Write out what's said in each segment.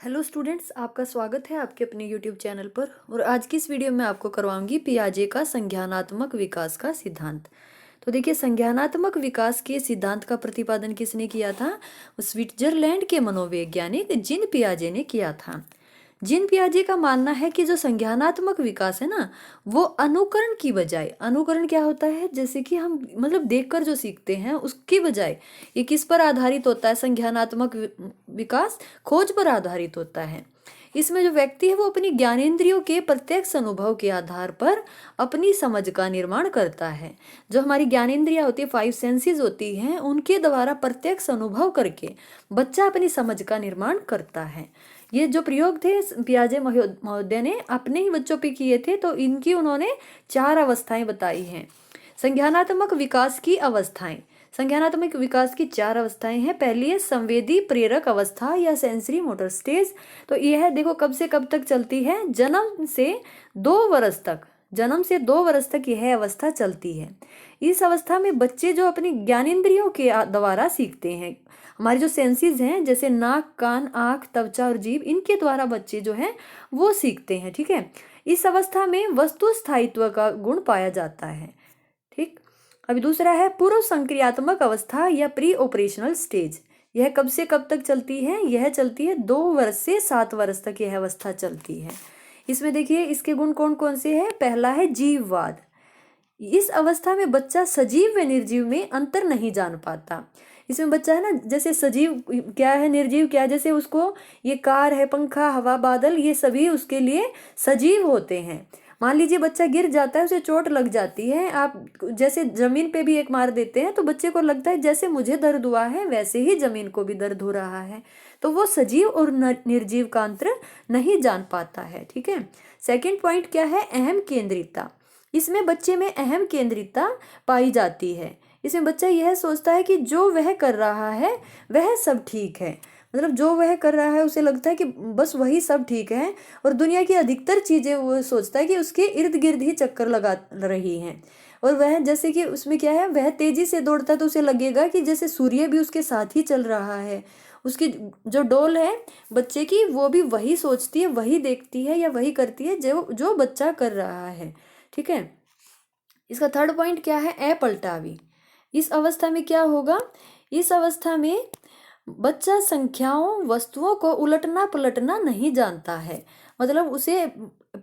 Hello students, आपका स्वागत है आपके अपने यूट्यूब चैनल पर। और आज की इस वीडियो में आपको करवाऊंगी पियाजे का संज्ञानात्मक विकास का सिद्धांत। तो देखिए, संज्ञानात्मक विकास के सिद्धांत का प्रतिपादन किसने किया था? स्विट्जरलैंड के मनोवैज्ञानिक जीन पियाजे ने किया था। जीन पियाजे का मानना है कि जो संज्ञानात्मक विकास है ना, वो अनुकरण की बजाय, अनुकरण क्या होता है, जैसे कि हम मतलब देखकर जो सीखते हैं उसकी बजाय ये किस पर आधारित होता है? संज्ञानात्मक विकास खोज पर आधारित होता है। इसमें जो व्यक्ति है वो अपनी ज्ञानेंद्रियों के प्रत्यक्ष अनुभव के आधार पर अपनी समझ का निर्माण करता है। जो हमारी ज्ञानेंद्रियां होती है, 5 सेंसेस होती हैं, उनके द्वारा प्रत्यक्ष अनुभव करके बच्चा अपनी समझ का निर्माण करता है। ये जो प्रयोग थे पियाजे महोदय ने अपने ही बच्चों पे किए थे, तो इनकी उन्होंने 4 अवस्थाएं बताई हैं। संज्ञानात्मक विकास की अवस्थाएं, संज्ञानात्मक विकास की 4 अवस्थाएं हैं। पहली है संवेदी प्रेरक अवस्था या सेंसरी मोटर स्टेज। तो यह देखो कब से कब तक चलती है? जन्म से 2 वर्ष तक, जन्म से 2 वर्ष तक यह अवस्था चलती है। इस अवस्था में बच्चे जो अपनी ज्ञानेंद्रियों के द्वारा सीखते हैं, हमारी जो सेंसेस हैं जैसे नाक, कान, आंख, त्वचा और जीभ, इनके द्वारा बच्चे जो हैं वो सीखते हैं। ठीक है। इस अवस्था में वस्तु स्थायित्व का गुण पाया जाता है। ठीक। अभी दूसरा है पूर्व संक्रियात्मक अवस्था या प्री ऑपरेशनल स्टेज। यह कब से कब तक चलती है? यह चलती है 2 वर्ष से 7 वर्ष तक यह अवस्था चलती है। इसमें देखिए इसके गुण कौन कौन से हैं। पहला है जीववाद। इस अवस्था में बच्चा सजीव व निर्जीव में अंतर नहीं जान पाता। इसमें बच्चा है ना, जैसे सजीव क्या है, निर्जीव क्या है, जैसे उसको ये कार है, पंखा, हवा, बादल, ये सभी उसके लिए सजीव होते हैं। मान लीजिए बच्चा गिर जाता है, उसे चोट लग जाती है, आप जैसे जमीन पे भी एक मार देते हैं तो बच्चे को लगता है जैसे मुझे दर्द हुआ है वैसे ही जमीन को भी दर्द हो रहा है। तो वो सजीव और निर्जीव का अंतर नहीं जान पाता है। ठीक है। सेकंड पॉइंट क्या है? अहम केंद्रितता। इसमें बच्चे में अहम केंद्रितता पाई जाती है। इसमें बच्चा यह सोचता है कि जो वह कर रहा है वह सब ठीक है। मतलब जो वह कर रहा है उसे लगता है कि बस वही सब ठीक है, और दुनिया की अधिकतर चीजें वो सोचता है कि उसके इर्द गिर्द ही चक्कर लगा रही हैं। और वह जैसे कि उसमें क्या है, वह तेजी से दौड़ता है तो उसे लगेगा कि जैसे सूर्य भी उसके साथ ही चल रहा है। उसकी जो डोल है बच्चे की, वो भी वही सोचती है, वही देखती है या वही करती है जो जो बच्चा कर रहा है। ठीक है। इसका थर्ड पॉइंट क्या है? अपलटावी। इस अवस्था में क्या होगा? इस अवस्था में बच्चा संख्याओं, वस्तुओं को उलटना पलटना नहीं जानता है। मतलब उसे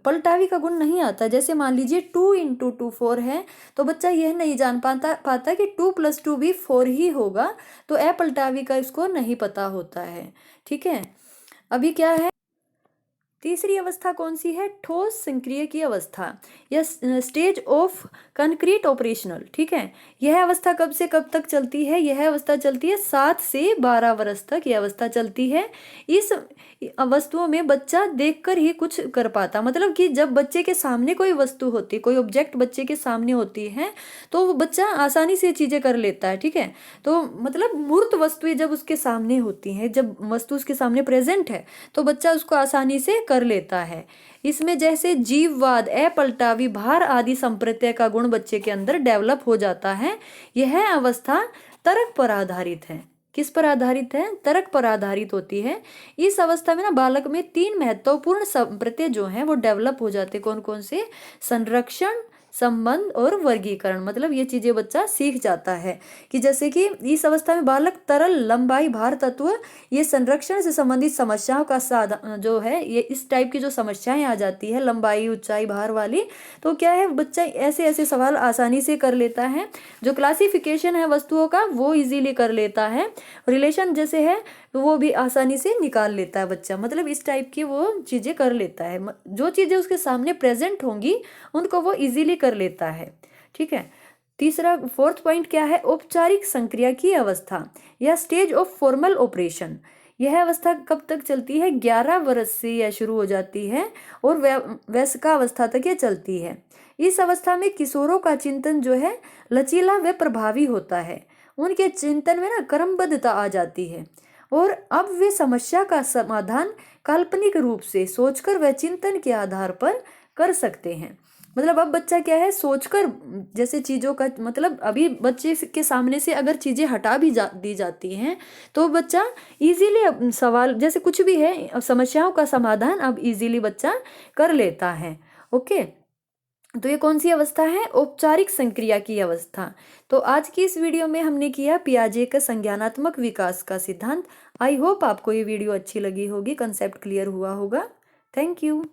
पलटावी का गुण नहीं आता। जैसे मान लीजिए 2 × 2 4 है, तो बच्चा यह नहीं जान पाता कि 2 + 2 भी 4 ही होगा। तो अपलटावी का इसको नहीं पता होता है। ठीक है। अभी क्या है? तीसरी अवस्था कौन सी है? ठोस संक्रिय की अवस्था या स्टेज ऑफ कंक्रीट ऑपरेशनल। ठीक है। यह अवस्था कब से कब तक चलती है? यह अवस्था चलती है 7 से 12 वर्ष तक यह अवस्था चलती है। इस वस्तुओं में बच्चा देखकर ही कुछ कर पाता। मतलब कि जब बच्चे के सामने कोई वस्तु होती, कोई ऑब्जेक्ट बच्चे के सामने होती है, तो वो बच्चा आसानी से चीजें कर लेता है। ठीक है। तो मतलब मूर्त वस्तुएं जब उसके सामने होती हैं, जब वस्तु उसके सामने प्रेजेंट है, तो बच्चा उसको आसानी से कर लेता है। इसमें जैसे जीववाद, अपलटावी, भार आदि संप्रत्यय का गुण बच्चे के अंदर डेवलप हो जाता है। यह अवस्था तर्क पर आधारित है। किस पर आधारित है? तर्क पर आधारित होती है। इस अवस्था में ना बालक में 3 महत्वपूर्ण संप्रत्यय जो हैं वो डेवलप हो जाते। कौन कौन से? संरक्षण, संबंध और वर्गीकरण। मतलब ये चीजें बच्चा सीख जाता है कि जैसे कि इस अवस्था में बालक तरल, लंबाई, भार तत्व, ये संरक्षण से संबंधित समस्याओं का साधन जो है, ये इस टाइप की जो समस्याएं आ जाती है, लंबाई, ऊंचाई, भार वाली, तो क्या है, बच्चा ऐसे ऐसे सवाल आसानी से कर लेता है। जो क्लासिफिकेशन है वस्तुओं का वो इजीली कर लेता है। रिलेशन जैसे है तो वो भी आसानी से निकाल लेता है बच्चा। मतलब इस टाइप की वो चीजें कर लेता है। जो चीजें उसके सामने प्रेजेंट होंगी उनको वो इजीली कर लेता है। ठीक है। तीसरा, फोर्थ पॉइंट क्या है? औपचारिक संक्रिया की अवस्था या स्टेज ऑफ फॉर्मल ऑपरेशन। यह अवस्था कब तक चलती है? 11 वर्ष से यह शुरू हो जाती है और वयस्कावस्था तक यह चलती है। इस अवस्था में किशोरों का चिंतन जो है लचीला व प्रभावी होता है। उनके चिंतन में ना क्रमबद्धता आ जाती है, और अब वे समस्या का समाधान काल्पनिक रूप से सोचकर व चिंतन के आधार पर कर सकते हैं। मतलब अब बच्चा क्या है सोचकर, जैसे चीजों का मतलब अभी बच्चे के सामने से अगर चीजें हटा भी दी जाती हैं तो बच्चा इजीली सवाल जैसे कुछ भी है समस्याओं का समाधान अब इजीली बच्चा कर लेता है। ओके, तो ये कौन सी अवस्था है? औपचारिक संक्रिया की अवस्था। तो आज की इस वीडियो में हमने किया पियाजे का संज्ञानात्मक विकास का सिद्धांत। आई होप आपको ये वीडियो अच्छी लगी होगी, कंसेप्ट क्लियर हुआ होगा। Thank you.